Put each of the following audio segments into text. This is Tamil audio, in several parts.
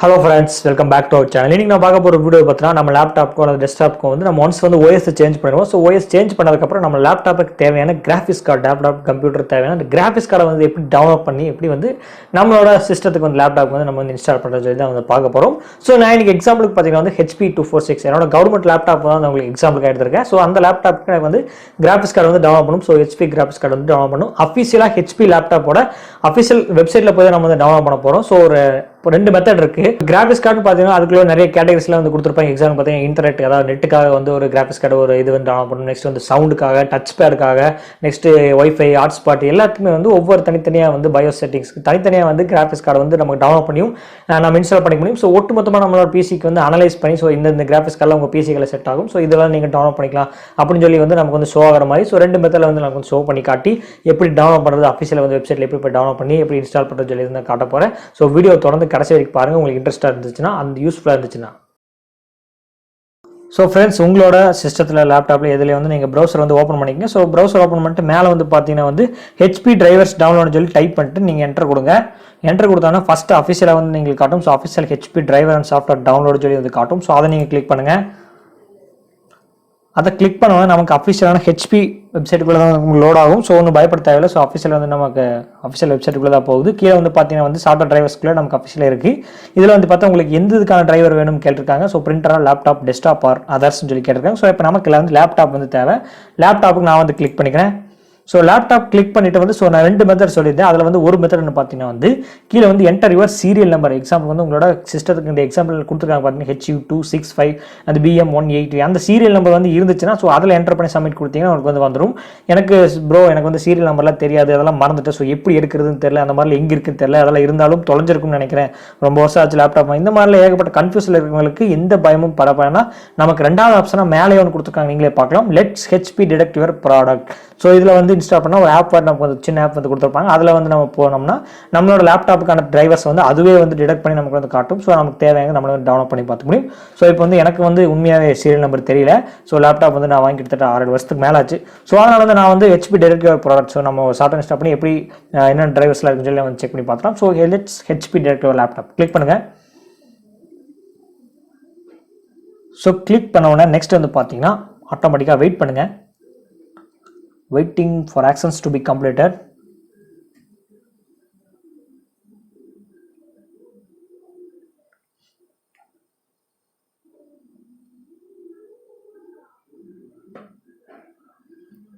Hello friends, welcome back to our channel. இன்னைக்கு நான் பார்க்க போற வீடியோ பார்த்தீங்கன்னா நம்ம லேப்டாப்க்கோ அல்லது டெஸ்க்டாப்க்கோ வந்து நம்ம ஒன்ஸ் வந்து OS சேஞ்ச் பண்ணுவோம். ஸோ OS சேஞ்ச் பண்ணதுக்கு அப்புறம் நம்ம லேப்டாப்புக்கு தேவையான கிராஃபிக்ஸ் கார்டு, லேப்டாப் கம்ப்யூட்டர் தேவையான அந்த கிராஃபிக்ஸ் கார்டை வந்து எப்படி டவுன்லோட் பண்ணி எப்படி வந்து நம்மளோட சிஸ்டத்துக்கு வந்து லேப்டாப் வந்து நம்ம வந்து இன்ஸ்டால் பண்ணுறது சொல்லி தான் வந்து பார்க்க போகிறோம். ஸோ நான் இன்னைக்கு எக்ஸாம்பிளுக்கு பார்த்தீங்கன்னா வந்து HP 246 என்னோட கவர்மெண்ட் லேப்டாப் தான் உங்களுக்கு எக்ஸாம்பிளுக்கு எடுத்திருக்கேன். ஸோ அந்த லேப்டாப்புக்கு வந்து கிராஃபிக்ஸ் கார்டு வந்து டவுன்லோட் பண்ணும். ஸோ HP கிராஃபிக்ஸ் கார்டு வந்து டவுன்லோட் பண்ணும். அஃபிஷியலாக HP லேப்டாப்போட அஃபிஷியல் வெப்சைட்டில் போய் நம்ம வந்து டவுன்லோட் பண்ண போகிறோம். ஸோ ஒரு ரெண்டு மெத்தட் இருக்கு. கிராஃபிக்ஸ் கார்டு பார்த்தீங்கன்னா அதுக்குள்ள நிறைய கேட்டகரிஸ்லாம் வந்து கொடுத்துருப்பாங்க. எக்ஸாம்பிள் பார்த்தீங்கன்னா இன்டர்நெட், அதாவது நெட்டுக்காக வந்து ஒரு கிராஃபிக்ஸ் கார்டு ஒரு இது வந்து டவுன்லோட் பண்ணணும். நெக்ஸ்ட் வந்து சவுண்டுக்காக, டச் பேடுக்காக, நெக்ஸ்ட் ஒய்ஃபை, ஹாட்ஸ்பாட் எல்லாத்துக்குமே வந்து ஒவ்வொரு தனித்தனியாக வந்து பயோ செட்டிங்ஸ்க்கு தனித்தனியாக வந்து கிராஃபிக்ஸ் கார்டு வந்து நமக்கு டவுன்லோட் பண்ணியும் நம்ம இன்ஸ்டால் பண்ணிக்க முடியும். ஸோ ஒட்டுமொத்தமாக நம்மளோட பிசிக்கு வந்து அனலைஸ் பண்ணி ஸோ இந்த கிராஃபிக்ஸ் கார்டில் உங்கள் பிசிகளை செட் ஆகும். ஸோ இதெல்லாம் நீங்கள் டவுன்லோட் பண்ணிக்கலாம் அப்படின்னு சொல்லி வந்து நமக்கு வந்து ஷோ ஆகிற மாதிரி ஸோ ரெண்டு மெத்தடில் வந்து நமக்கு வந்து ஷோ பண்ணி காட்டி எப்படி டவுன்லோட் பண்ணுறது அஃபிஷியல் வந்து வெப்சைட்டில் எப்படி டவுன்லோட் பண்ணி எப்படி இன்ஸ்டால் பண்ணுறது சொல்லி வந்து காட்ட போகிறேன். ஸோ வீடியோ தொடர்ந்து கடைசி வரைக்கும் பாருங்கள். உங்களுக்கு இன்ட்ரெஸ்ட்டாக இருந்துச்சுன்னா அந்த யூஸ்ஃபுல்லாக இருந்துச்சுன்னா. ஸோ ஃப்ரெண்ட்ஸ், உங்களோட சிஸ்டத்தில் லேப்டாப்பில் எதில் வந்து நீங்கள் ப்ரௌசர் வந்து ஓப்பன் பண்ணிக்கங்க. ஸோ ப்ரௌசர் ஓப்பன் பண்ணிட்டு மேலே வந்து பார்த்தீங்கன்னா வந்து HP டிரைவர்ஸ் டவுன்லோட் சொல்லி டைப் பண்ணிட்டு நீங்கள் என்டர் கொடுங்க. என்டர் கொடுத்தோன்னா ஃபஸ்ட்டு அஃபிஷியலாக வந்து நீங்கள் காட்டும். So official HP driver and software download சொல்லி வந்து காட்டும். ஸோ அதை நீங்கள் கிளிக் பண்ணுங்கள். அதை கிளிக் பண்ணுவோம் நமக்கு அஃபிஷியலான HP வெப்சைட்டுக்குள்ளே தான் உங்களுக்கு லோட் ஆகும். ஸோ ஒன்றும் பயப்பட தேவையில்லை. ஸோ அஃபிஷியல் வந்து நமக்கு அஃபிஷியல் வெப்சைட்டுக்குள்ளே தான் போகுது. கீழே வந்து பார்த்தீங்கன்னா வந்து சாஃப்ட்வேர் டிரைவர்ஸ்க்குள்ளே நமக்கு அஃபிஷியல் இருக்குது. இதில் வந்து பார்த்தா உங்களுக்கு எந்த இதுக்கான டிரைவர் வேணும்னு கேட்டிருக்காங்க. ஸோ பிரிண்டரா, லேப்டாப், டெஸ்க்டாப் ஆர் அதர்ஸ்னு சொல்லி கேட்டிருக்காங்க. ஸோ இப்போ நமக்கு வந்து லேப்டாப் வந்து தேவை. லேப்டாப்புக்கு நான் வந்து கிளிக் பண்ணிக்கிறேன். ஸோ லேப்டாப் கிளிக் பண்ணிட்டு வந்து ஸோ நான் ரெண்டு மெத்தட் சொல்லியிருந்தேன். அதில் வந்து ஒரு மெத்தட் பார்த்தீங்கன்னா வந்து கீழே வந்து enter your serial number. Example வந்து உங்களோட சிஸ்டத்துக்கு இந்த எக்ஸாம்பிள் கொடுத்துருக்காங்க பார்த்தீங்கன்னா HU265 அந்த BM180 அந்த சீரியல் நம்பர் வந்து இருந்துச்சுன்னா ஸோ அதில் என்டர் பண்ணி சப்மிட் கொடுத்தீங்கன்னா உங்களுக்கு வந்து வந்துடும். எனக்கு எனக்கு வந்து சீரியல் நம்பர்லாம் தெரியாது, அதெல்லாம் மறந்துட்டு ஸோ எப்படி எடுக்கிறதுன்னு தெரியல, அந்த மாதிரி எங்கே இருக்குன்னு தெரியல, அதெல்லாம் இருந்தாலும் தொலைஞ்சிருக்கும்னு நினைக்கிறேன், ரொம்ப வருஷம் ஆச்சு லேப்டாப், இந்த மாதிரிலாம் ஏகப்பட்ட கன்ஃபியூஸில் இருக்கிறவங்களுக்கு எந்த பயமும் படப்படனா நமக்கு ரெண்டாவது ஆப்ஷனாக மேலே ஒன்று கொடுத்துருக்காங்க, நீங்களே பார்க்கலாம். Let's HP detect your product. So இதில் வந்து இன்ஸ்டால் பண்ணால் ஒரு ஆப் நமக்கு வந்து சின்ன ஆப் வந்து கொடுத்துருப்பாங்க. அதில் வந்து நம்ம போனோம்னா நம்மளோட லேப்டாப்புக்கான டிரைவர்ஸ் வந்து அதுவே வந்து டிடெக்ட் பண்ணி நமக்கு வந்து காட்டும். ஸோ நமக்கு தேவையான நம்மளை வந்து டவுன்லோட் பண்ணி பார்த்துக்க முடியும். ஸோ இப்போ வந்து எனக்கு வந்து உண்மையாகவே சீரியல் நம்பர் தெரியல. ஸோ லேப்டாப் வந்து நான் வாங்கி கிட்டத்தட்ட 6 வருஷத்துக்கு மேலே ஆச்சு. ஸோ அதனால வந்து நான் வந்து HP detect your product so நம்ம சாஃப்ட்வேர் இன்ஸ்டால் பண்ணி எப்படி என்னென்ன டிரைவர்ஸ்லாம் இருக்குன்னு சொல்லி வந்து செக் பண்ணி பார்த்துக்கலாம். So let's HP detect your laptop click பண்ணுங்கள். ஸோ கிளிக் பண்ண உடனே நெக்ஸ்ட் வந்து பார்த்தீங்கன்னா ஆட்டோமேட்டிக்காக வெயிட் பண்ணுங்கள். Waiting for actions to be completed.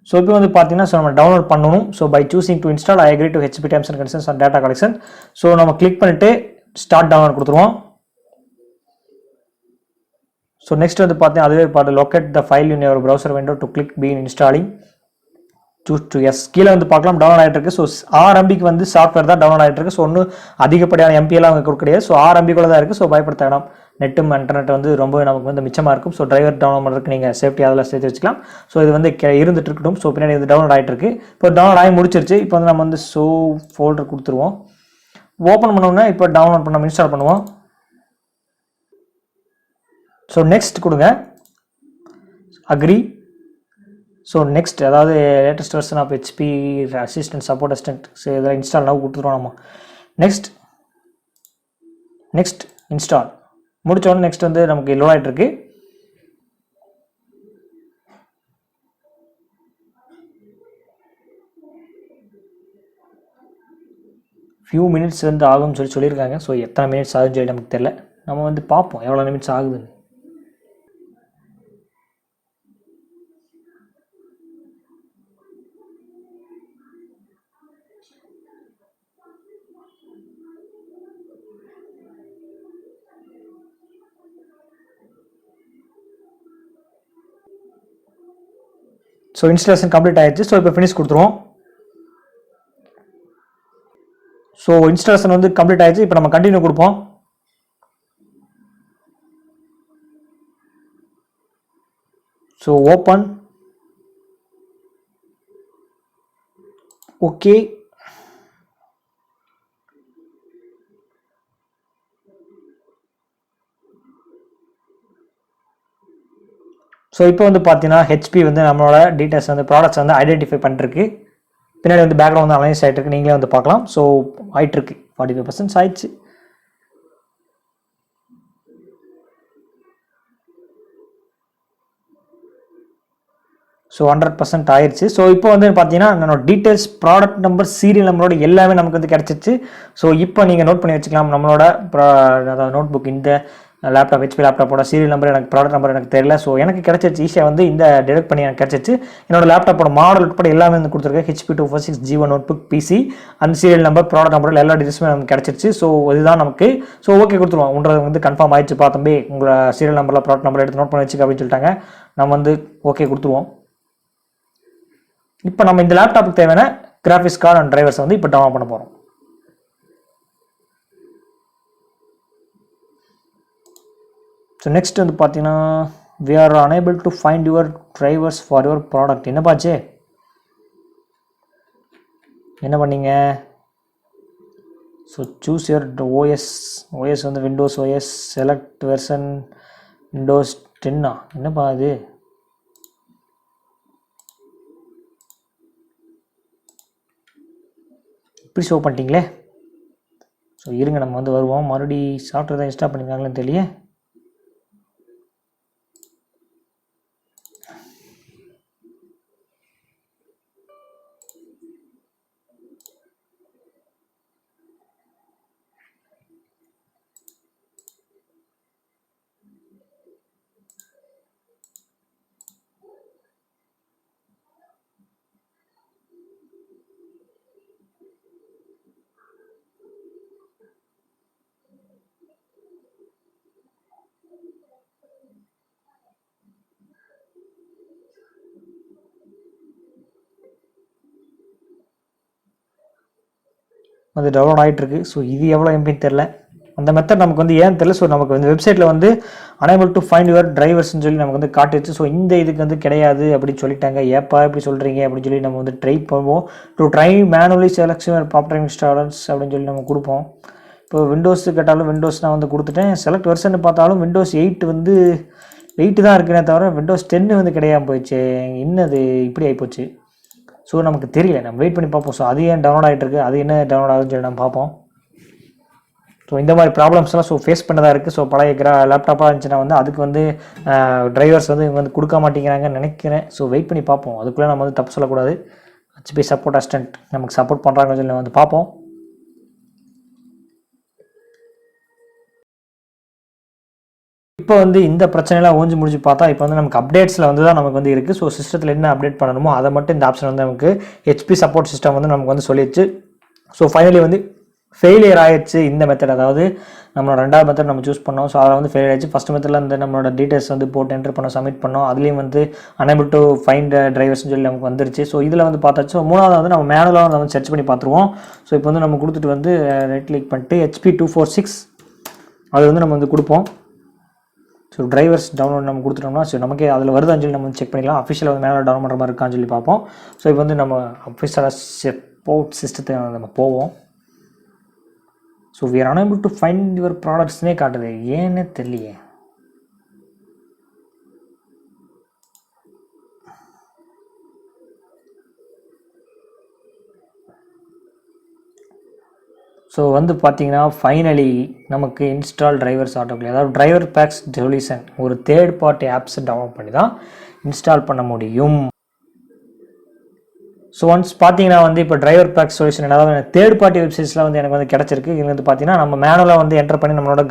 So இப்போ வந்து பார்த்தீங்கன்னா ஸோ நம்ம டவுன்லோட் பண்ணணும். So by choosing to install I agree to HP terms and conditions and data collection. So நம்ம கிளிக் பண்ணிட்டு ஸ்டார்ட் டவுன்லோட் கொடுத்துருவோம். ஸோ நெக்ஸ்ட் வந்து பார்த்தீங்கன்னா அதுவே பார்த்து locate the file in your browser window to click been installing. Yes கீழே வந்து பார்க்கலாம் டவுன்லோட் ஆகிட்டு இருக்கு. ஸோ 6 MBக்கு வந்து சாஃப்ட்வேர் தான் டவுன்லோட் ஆகிட்டு இருக்கு. ஸோ ஒன்றும் அதிகப்படியான MP எல்லாம் அவங்க கொடுக்க கிடையாது. ஸோ 6 MBக்குள்ள தான் இருக்குது. ஸோ பயப்படுத்த வேண்டாம். நெட்டும் இன்டர்நெட் வந்து ரொம்ப நமக்கு வந்து மிச்சமாக இருக்கும். ஸோ டிரைவர் டவுன்லோட் பண்ணுறதுக்கு நீங்கள் சேஃப்டி அதெல்லாம் சேர்த்து வச்சுக்கலாம். ஸோ இது வந்து இருந்துட்டு இருக்கட்டும். ஸோ பின்னாடி வந்து டவுன்லோட் ஆகிட்டு இருக்கு. இப்போ டவுன்லோட் ஆகி முடிச்சிருச்சு. இப்போ வந்து நம்ம வந்து ஃபோல்டர் கொடுத்துருவோம். ஓப்பன் பண்ணோம்னா இப்போ டவுன்லோட் பண்ண இன்ஸ்டால் பண்ணுவோம். ஸோ நெக்ஸ்ட் கொடுங்க. அக்ரி. ஸோ நெக்ஸ்ட் அதாவது latest version of HP assistant support assistant இதெல்லாம் இன்ஸ்டால் நான் கொடுத்துருவோம் நம்ம. நெக்ஸ்ட் இன்ஸ்டால் முடிச்ச உடனே நெக்ஸ்ட் வந்து நமக்கு லோட் ஆகிட்டு இருக்கு. ஃபியூ மினிட்ஸ் வந்து ஆகும்னு சொல்லியிருக்காங்க. ஸோ எத்தனை மினிட்ஸ் ஆகுதுன்னு சொல்லி நமக்கு தெரியல. நம்ம வந்து பார்ப்போம் எவ்வளோ நிமிட்ஸ் ஆகுதுன்னு. ஸோ இன்ஸ்டாலேஷன் கம்ப்ளீட் ஆயிடுச்சு. ஸோ இப்போ ஃபினிஷ் கொடுத்துருவோம். ஸோ இன்ஸ்டாலேஷன் வந்து கம்ப்ளீட் ஆயிடுச்சு. இப்போ நம்ம கண்டினியூ கொடுப்போம். So open. ஓகே. ஸோ இப்போ வந்து பார்த்தீங்கன்னா HP வந்து நம்மளோட டீட்டெயில்ஸ் வந்து ப்ராடக்ட்ஸ் வந்து ஐடென்டிஃபை பண்ணிருக்கு. பின்னாடி வந்து பேக்ரவுண்ட் வந்து அலைன்ஸ் ஆகிட்டு இருக்கு. நீங்களே வந்து பார்க்கலாம். ஸோ ஆகிட்டு இருக்கு 45% ஆயிடுச்சு. ஸோ 100% ஆயிடுச்சு. ஸோ இப்போ வந்து பார்த்தீங்கன்னா என்னோட டீட்டெயில்ஸ், ப்ராடக்ட் நம்பர், சீரியல் நம்பரோட எல்லாமே நமக்கு வந்து கிடச்சிச்சு. ஸோ இப்போ நீங்கள் நோட் பண்ணி வச்சுக்கலாம் நம்மளோட அதாவது நோட் புக் இந்த லேப்டாப் ஹெச்பி லேப்டாப்போட சீரியல் நம்பர் எனக்கு ப்ராடக்ட் நம்பர் எனக்கு தெரியல. ஸோ எனக்கு கிடச்சிச்சு ஈஸியாக வந்து இந்த டிடெக்ட் பண்ணி எனக்கு கிடச்சிச்சு. என்னோட லேப்டாப்போட மாடல் உட்பட எல்லாமே வந்து கொடுத்துருக்கேன். HP 246 G1 notebook PC அந்த சீரியல் நம்பர் ப்ராடக்ட் நம்பர் எல்லா டீட்டெயில்ஸுமே நமக்கு கிடச்சிருச்சு. ஸோ இதுதான் நமக்கு. ஸோ ஓகே கொடுத்துருவோம். உன்றது வந்து கன்ஃபார்ம் ஆயிடுச்சு பார்த்தம்பே, உங்களை சீரியல் நம்பரில் ப்ராடக்ட் நம்பர் எடுத்து நோட் பண்ணி வச்சுக்க அப்படின்னு சொல்லிட்டாங்க. நம்ம வந்து ஓகே கொடுத்துருவோம். இப்போ நம்ம இந்த லேப்டாப்புக்கு தேவையான கிராஃபிக்ஸ் கார்டு அண்ட் டிரைவர்ஸ் வந்து இப்போ டவுன்லோட் பண்ண போகிறோம். ஸோ நெக்ஸ்ட் வந்து பார்த்தீங்கன்னா we are unable to find your drivers for your product. என்னப்பாச்சு, என்ன பண்ணீங்க? ஸோ சூஸ் யுவர் ஓஎஸ் வந்து Windows OS, select version Windows 10. என்னப்பா அது? இப்படி ஷோ பண்ணிட்டீங்களே. ஸோ இருங்க நம்ம வந்து வருவோம். மறுபடி சாஃப்ட்வேர் தான் இன்ஸ்டால் பண்ணியிருக்காங்களேன்னு தெரியல. அது டவுன்லோட் ஆகிட்டு இருக்கு. ஸோ இது எவ்வளோ எம்பின்னு தெரில, அந்த மெத்தட் நமக்கு வந்து ஏன்னு தெரியல. ஸோ நமக்கு வந்து வெப்சைட்டில் வந்து unable to find your drivers சொல்லி நமக்கு வந்து காட்டுச்சு. ஸோ இந்த இதுக்கு வந்து கிடையாது அப்படின்னு சொல்லிட்டாங்க. ஏப்பா இப்படி சொல்கிறீங்க அப்படின்னு சொல்லி நம்ம வந்து ட்ரை பண்ணுவோம். To try manually selection proper installers அப்படின்னு சொல்லி நம்ம கொடுப்போம். இப்போ விண்டோஸ் கேட்டாலும் விண்டோஸ் நான் வந்து கொடுத்துட்டேன். செலக்ட் வெர்ஷன் பார்த்தாலும் விண்டோஸ் 8 வந்து 8 தான் இருக்குன்னே தவிர விண்டோஸ் 10 வந்து கிடையாமல் போயிடுச்சு. என்னது இப்படி ஆகிப்போச்சு. ஸோ நமக்கு தெரியல, நம்ம வெயிட் பண்ணி பார்ப்போம். ஸோ அது ஏன் டவுன்லோட் ஆகிட்டு இருக்குது, அது என்ன டவுன்லோட் ஆகுதுன்னு சொல்லி நம்ம பார்ப்போம். ஸோ இந்த மாதிரி ப்ராப்ளம்ஸ்லாம் ஃபேஸ் பண்ணதாக இருக்குது. ஸோ பழைய லேப்டாப்பாக இருந்துச்சுன்னா வந்து அதுக்கு வந்து டிரைவர்ஸ் வந்து இவங்க வந்து கொடுக்க மாட்டேங்கிறாங்கன்னு நினைக்கிறேன். ஸோ வெயிட் பண்ணி பார்ப்போம். அதுக்குள்ளே நம்ம வந்து தப்பு சொல்லக்கூடாது. HP சப்போர்ட் அசிஸ்டன்ட் நமக்கு சப்போர்ட் பண்ணுறாங்கன்னு சொல்லி வந்து பார்ப்போம். இப்போ வந்து இந்த பிரச்சனைலாம் ஓஞ்சி முடிச்சு பார்த்தா இப்போ வந்து நமக்கு அப்டேட்ஸில் வந்து தான் நமக்கு வந்து இருக்குது. ஸோ சிஸ்டத்தில் என்ன அப்டேட் பண்ணணுமோ அதை மட்டும் இந்த ஆப்ஷன் வந்து நமக்கு HP சப்போர்ட் சிஸ்டம் வந்து நமக்கு வந்து சொல்லிடுச்சு. ஸோ ஃபைனலி வந்து ஃபெயிலியர் ஆயிடுச்சு இந்த மெத்தட். அதாவது நம்மளோட ரெண்டாவது மெத்தட் நம்ம சூஸ் பண்ணோம். ஸோ அதில் வந்து ஃபெயிலியர் ஆயிடுச்சு. ஃபஸ்ட் மெத்தடில் வந்து நம்மளோட டீட்டெயில்ஸ் வந்து போட்டு என்டர் பண்ணோம், சப்மிட் பண்ணோம். அதுலேயும் வந்து unable to find டிரைவர்ஸ்னு சொல்லி நமக்கு வந்துருச்சு. ஸோ இதில் வந்து பார்த்தாச்சு. மூணாவது வந்து நம்ம மேனுவலாக வந்து சர்ச் பண்ணி பார்த்துருவோம். ஸோ இப்போ வந்து நம்ம கொடுத்துட்டு வந்து ரைட் கிளிக் பண்ணிட்டு HP 246 அது வந்து நம்ம வந்து கொடுப்போம். ஸோ டிரைவர்ஸ் டவுன்லோட் நம்ம கொடுத்துட்டோம்னா ஸோ நமக்கே அதில் வருதான்னு சொல்லி நம்ம செக் பண்ணிக்கலாம். அஃபிஷியலாக வந்து மேலே டவுன் பண்ணுற மாதிரி இருக்கான்னு சொல்லி பார்ப்போம். ஸோ இப்போ வந்து நம்ம அஃபிஷியலாக சப்போர்ட் சிஸ்டத்தை நம்ம போவோம். So we are unable to find your productsனே காட்டுது, ஏன்னு தெரியலையே. ஸோ வந்து பார்த்தீங்கன்னா ஃபைனலி நமக்கு இன்ஸ்டால் டிரைவர்ஸ் ஆட்டோக்ளே, அதாவது டிரைவர் பேக்ஸ் சொல்யூஷன் ஒரு தேர்ட் பார்ட்டி ஆப்ஸை டவுன்லோட் பண்ணி தான் இன்ஸ்டால் பண்ண முடியும். ஸோ ஒன்ஸ் பார்த்தீங்கன்னா வந்து இப்போ டிரைவர் பேக் சொல்யூஷன் அதாவது தேர்ட் பார்ட்டி வெப்சைட்ஸ்லாம் வந்து எனக்கு வந்து கிடச்சிருக்கு. இது வந்து பார்த்தீங்கன்னா நம்ம மேனுவலாக வந்து என்டர் பண்ணி நம்மளோட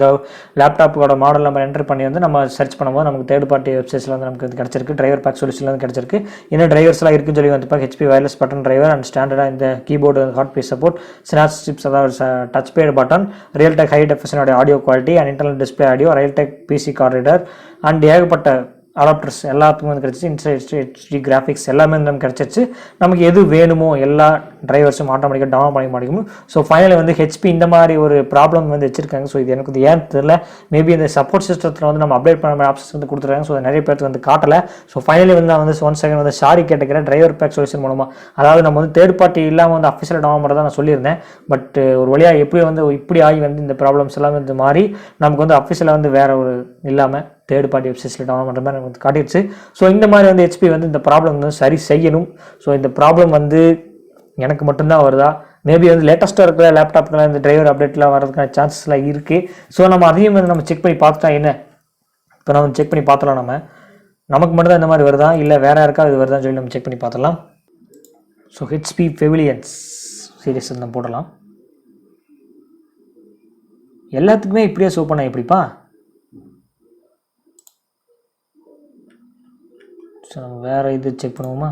லேப்டாப்போட மாடல் நம்ம என்டர் பண்ணி வந்து நம்ம சர்ச் பண்ணும்போது நமக்கு தேர்ட் பார்ட்டி வெப்சைட்ஸில் வந்து நமக்கு வந்து கிடச்சிருக்கு. டிரைவர் பேக் சொல்யூஷனில் வந்து கிடச்சிருக்கு. என்ன டிரைவர்ஸ்லாம் இருக்குன்னு சொல்லி வந்து HP wireless button driver and ஸ்டாண்டர்டாக இந்த keyboard hot piece support, snap chips அதாவது touch pad button, Realtek high டெஃபினிஷனோட audio quality and internal display audio, Realtek PC card reader and ஏகப்பட்ட அடாப்டர்ஸ் எல்லாத்துக்கும் வந்து கிடச்சிச்சு. HD கிராஃபிக்ஸ் எல்லாமே வந்து நமக்கு கிடச்சிச்சு. நமக்கு எது வேணுமோ எல்லா டிரைவர்ஸும் ஆட்டோமேட்டிக்காக டவுன்லோட் பண்ணி முடியும். ஸோ ஃபைனலி வந்து HP இந்த மாதிரி ஒரு ப்ராப்ளம் வந்து வச்சிருக்காங்க. ஸோ இது எனக்கு வந்து ஏன் தெரியல, மேபி இந்த சப்போர்ட் சிஸ்டத்தில் வந்து நம்ம அப்டேட் பண்ண ஆப்ஷன்ஸ் வந்து கொடுத்துருக்காங்க. ஸோ நிறைய பேருக்கு வந்து காட்டலை. ஸோ ஃபைனலி வந்து நான் வந்து 1 செகண்ட் வந்து சாரி கேட்டுக்கிறேன் டிரைவர் பேக் சொல்யூஷன் மூலமாக. அதாவது நம்ம வந்து தேர்ட் பார்ட்டி இல்லாமல் வந்து அஃபிஷியல் டவுன்லோட் பண்ணுறதா நான் சொல்லியிருந்தேன். பட் ஒரு வழியாக எப்படி வந்து இப்படி ஆகி வந்து இந்த ப்ராப்ளம்ஸ் எல்லாம் வந்து மாறி நமக்கு வந்து அஃபிஷியலாக வந்து வேறு ஒரு இல்லாமல் தேர்ட் பார்ட்டி வெப்சைட்ஸில் டவுன்லோட் பண்ணுற மாதிரி நமக்கு காட்டிடுச்சு. ஸோ இந்த மாதிரி வந்து HP வந்து இந்த ப்ராப்ளம் வந்து சரி செய்யணும். ஸோ இந்த ப்ராப்ளம் வந்து எனக்கு மட்டும்தான் வருதா, மேபி வந்து லேட்டஸ்ட்டாக இருக்கிற லேப்டாப்லாம் இந்த டிரைவர் அப்டேட்லாம் வரதுக்கான சான்சஸ்லாம் இருக்குது. ஸோ நம்ம அதையும் வந்து நம்ம செக் பண்ணி பார்த்துட்டா என்ன, இப்போ நம்ம செக் பண்ணி பார்த்தலாம். நம்ம நமக்கு மட்டும் தான் இந்த மாதிரி வருதா இல்லை வேறு யாருக்கா இது வருதான்னு சொல்லி நம்ம செக் பண்ணி பார்த்துடலாம். ஸோ ஹெச்பி பெவிலியன்ஸ் சீரியஸ் நம்ம போடலாம். எல்லாத்துக்குமே இப்படியே ஷோ பண்ண எப்படிப்பா? ஸோ நம்ம வேறு இது செக் பண்ணுவோமா?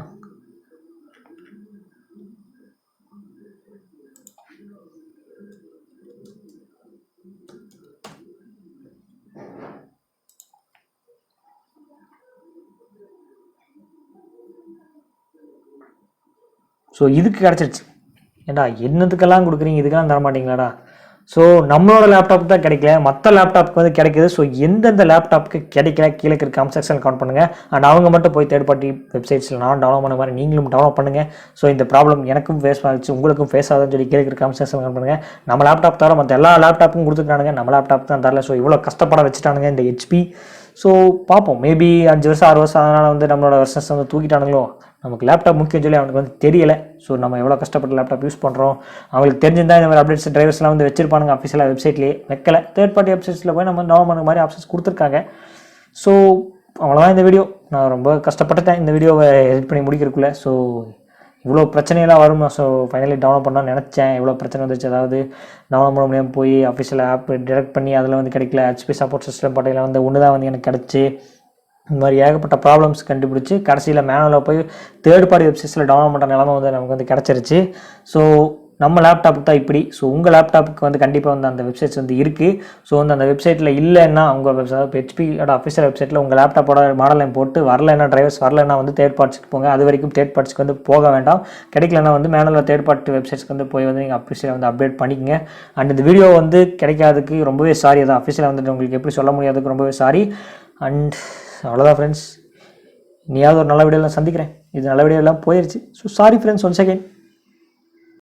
ஸோ இதுக்கு கிடச்சிருச்சு. ஏண்டா என்னத்துக்கெல்லாம் கொடுக்குறீங்க, இதுக்கெல்லாம் தர மாட்டீங்களாடா? ஸோ நம்மளோட லேப்டாப் தான் கிடைக்கல, மற்ற லேப்டாப்புக்கு வந்து கிடைக்கிது. ஸோ எந்தெந்த லேப்டாப்புக்கு கிடைக்கல கீழே இருக்க கமெண்ட் செக்ஷனில் கவுண்ட் பண்ணுங்கள். அண்ட் அவங்க மட்டும் போய் தேர்ட் பார்ட்டி வெப்சைட்ஸில் நான் டவுன்லோட் பண்ண மாதிரி நீங்களும் டவுன்லோட் பண்ணுங்கள். ஸோ இந்த ப்ராப்ளம் எனக்கும் ஃபேஸ் ஆகிடுச்சு, உங்களுக்கும் ஃபேஸ் ஆகுதுன்னு சொல்லி கீழே இருக்க கமெண்ட் செக்ஷனில் கவுண்ட் பண்ணுங்கள். நம்ம லேப்டாப் தவிர மற்ற எல்லா லேப்டாப்பும் கொடுத்துட்டானுங்க, நம்ம லேப்டாப் தான் தரல. ஸோ இவ்வளோ கஷ்டப்பட வச்சுட்டானுங்க இந்த ஹெச்பி. ஸோ பார்ப்போம், மேபி 5 வருஷம் 6 வருஷம் அதனால் வந்து நம்மளோட வெர்ஷன்ஸ் வந்து தூக்கிட்டானுங்களோ. நமக்கு லேப்டாப் முக்கியம் சொல்லி அவனுக்கு வந்து தெரியலை. ஸோ நம்ம எவ்வளோ கஷ்டப்பட்டு லேப்டாப் யூஸ் பண்ணுறோம், அவங்களுக்கு தெரிஞ்சிருந்தால் இந்த மாதிரி அப்டேட்ஸ் டிரைவர்ஸ்லாம் வந்து வச்சிருப்பானுங்க. அஃபிஷியலாக வெப்சைட்லேயே வைக்கல, தேர்ட் பார்ட்டி வெப்சைட்ஸில் போய் நம்ம டவுன்லோட் பண்ண மாதிரி ஆப்ஷன்ஸ் கொடுத்துருக்காங்க. ஸோ அவ்வளோதான் இந்த வீடியோ. நான் ரொம்ப கஷ்டப்பட்டுட்டேன் இந்த வீடியோவை எடிட் பண்ணி முடிக்கிறதுக்குள்ளே. ஸோ இவ்வளோ பிரச்சனையெல்லாம் வரும். ஸோ ஃபைனலி டவுன்லோட் பண்ணால் நினச்சேன், இவ்வளோ பிரச்சனை வந்துச்சு. அதாவது டவுன்லோட் பண்ண முடியாமல் போய் அஃபிஷியல் ஆப் டிரெக்ட் பண்ணி அதில் வந்து கிடைக்கல. ஹெச்பி சப்போர்ட் சிஸ்டம் பட்டையில் வந்து ஒன்று தான் வந்து எனக்கு கிடச்சி. இந்த மாதிரி ஏகப்பட்ட ப்ராப்ளம்ஸ் கண்டுபிடிச்சி கடைசியில் மேனுவலாக போய் தேர்ட் பார்ட்டி வெப்சைட்ஸில் டவுன்லோட் பண்ணுற நிலமை வந்து நமக்கு வந்து கிடச்சிருச்சு. ஸோ நம்ம லேப்டாப்புக்கு தான் இப்படி. ஸோ உங்கள் லேப்டாப்புக்கு வந்து கண்டிப்பாக வந்து அந்த வெப்சைட்ஸ் வந்து இருக்குது. ஸோ வந்து அந்த வெப்சைட்டில் இல்லைன்னா உங்கள் வெப்சைட் ஹெச்பியோட அஃபிஷியல் வெப்சைட்டில் உங்கள் லேப்டாப்போட மாடல் லைன் போட்டு வரலைன்னா டிரைவர்ஸ் வரலைன்னா வந்து தேர்ட் பார்ட்ஸ்க்கு போங்க. அது வரைக்கும் தேர்ட் பார்ட்ஸ்க்கு வந்து போக வேண்டாம். கிடைக்கலன்னா வந்து மேனுவலாக தேர்ட் பார்ட்டி வெப்சைட்ஸ்க்கு வந்து போய் வந்து நீங்கள் அஃபிஷியலாக வந்து அப்டேட் பண்ணிக்கங்க. அண்ட் இந்த வீடியோ வந்து கிடைக்காததுக்கு ரொம்பவே சாரி. அதான் அஃபிஷியலாக வந்துட்டு உங்களுக்கு எப்படி சொல்ல முடியாததுக்கு ரொம்பவே சாரி. அண்ட் அவ்வளோதான் ஃப்ரெண்ட்ஸ், இனியாவது ஒரு நல்ல வீடியோலாம் சந்திக்கிறேன். இது நல்ல வீடியோலாம் போயிடுச்சு. So sorry friends once again.